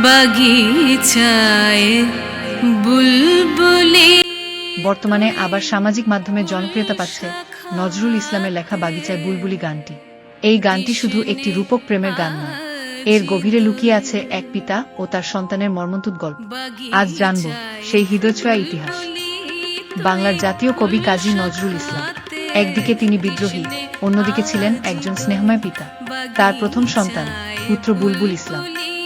বাগিচায় বুলবুলি। বর্তমানে আবার সামাজিক মাধ্যমে জনপ্রিয়তা পাচ্ছে নজরুল ইসলামের লেখা বাগিচায় বুলবুলি গানটি। এই গানটি শুধু একটি রূপক প্রেমের গান নয়, এর গভীরে লুকিয়ে আছে এক পিতা ও তার সন্তানের মর্মন্তুদ গল্প। আজ জানব সেই হৃদয়ছোঁয়া ইতিহাস। বাংলার জাতীয় কবি কাজী নজরুল ইসলাম। একদিকে তিনি বিদ্রোহী, অন্যদিকে ছিলেন একজন স্নেহময় পিতা। তার প্রথম সন্তান পুত্র বুলবুল ইসলাম,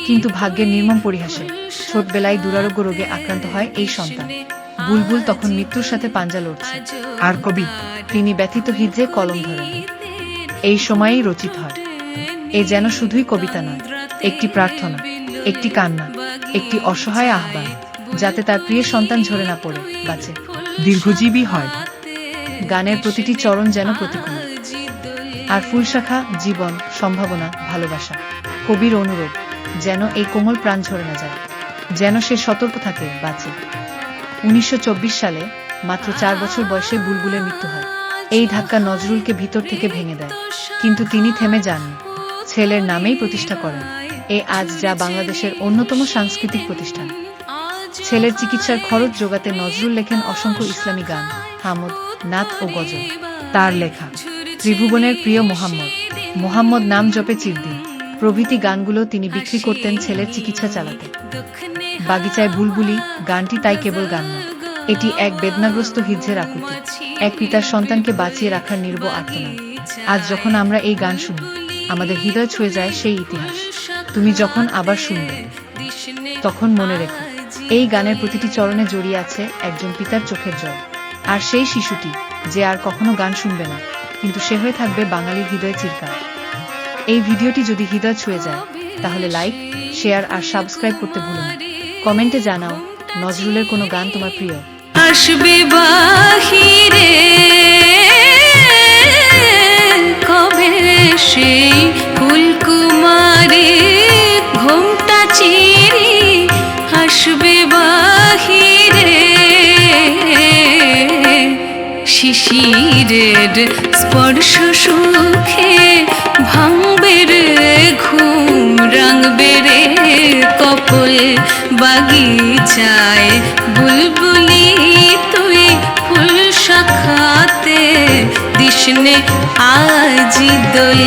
কিন্তু ভাগ্যের নির্মম পরিহাসে ছোটবেলায় দুরারোগ্য রোগে আক্রান্ত হয় এই সন্তান। বুলবুল তখন মৃত্যুর সাথে পাঞ্জা লড়ছে, আর কবি তিনি ব্যথিত হৃদয়ে কলম ধরেন। এই সময়েই রচিত হয় এ যেন শুধুই কবিতা নয়, একটি প্রার্থনা, একটি কান্না, একটি অসহায় আহ্বান, যাতে তার প্রিয় সন্তান ঝরে না পড়ে, বাঁচে, দীর্ঘজীবী হয়। গানের প্রতিটি চরণ যেন প্রতিকূল, আর ফুলশাখা জীবন, সম্ভাবনা, ভালোবাসা। কবির অনুরোধ যেন এই কোমল প্রাণ ঝরে না যায়, যেন সে সতর্ক থাকে, বাঁচে। 1924 সালে মাত্র 4 বছর বয়সে বুলবুলের মৃত্যু হয়। এই ধাক্কা নজরুলকে ভিতর থেকে ভেঙে দেয়, কিন্তু তিনি থেমে যাননি। ছেলের নামেই প্রতিষ্ঠা করেন আজ যা বাংলাদেশের অন্যতম সাংস্কৃতিক প্রতিষ্ঠান। ছেলের চিকিৎসার খরচ জোগাতে নজরুল লেখেন অসংখ্য ইসলামী গান, হামদ, নাত ও গজল। তার লেখা ত্রিভুবনের প্রিয় মোহাম্মদ, মোহাম্মদ নাম জপে চিরদিন প্রভৃতি গানগুলো তিনি বিক্রি করতেন ছেলের চিকিৎসা চালাতে। বাগিচায় বুলবুলি গানটি তাই কেবল গান নয়, এটি এক বেদনাগ্রস্ত হৃদয়ের আকুতি, এক পিতার সন্তানকে বাঁচিয়ে রাখার নির্ভয় আর্তনাদ। আজ যখন আমরা এই গান শুনি, আমাদের হৃদয় ছুঁয়ে যায় সেই ইতিহাস। তুমি যখন আবার শুনবে, তখন মনে রেখো, এই গানের প্রতিটি চরণে জড়িয়ে আছে একজন পিতার চোখের জল। আর সেই শিশুটি যে আর কখনো গান শুনবে না, কিন্তু সে হয়ে থাকবে বাঙালির হৃদয়ে চিরকাল। এই ভিডিওটি যদি হৃদয় ছুঁয়ে যায়, তাহলে লাইক, শেয়ার আর সাবস্ক্রাইব করতে ভুলো না। কমেন্টে জানাও নজরুলের কোনো গান তোমার প্রিয়। আসবে বাহিরে কবে সেই ফুলকুমারী ঘোমটা চিরে, আসবে বাহিরে শিশিরের স্পর্শ সুখে ভাঙবে রে ঘুম, রাঙবে রে কপল। বাগিচায় বুলবুলি তুই ফুল শাখাতে দিসনে আজি দোল।